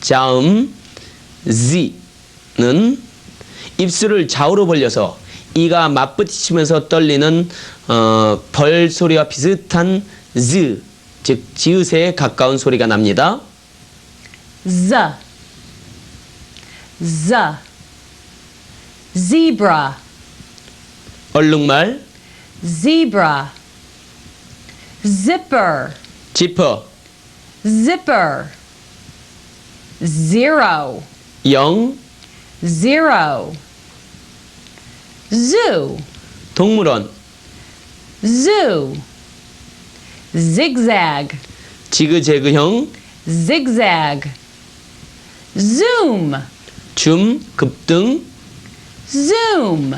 자음 Z는 입술을 좌우로 벌려서 이가 맞부딪히면서 떨리는 벌 소리와 비슷한 Z, 즉 지읒에 가까운 소리가 납니다. Z, Z, zebra, 얼룩말, zebra, zipper, 지퍼, zipper, zero, 0, zero, zoo, 동물원, zoo, zigzag, 지그재그형, zigzag, zoom, 줌, 급등, zoom.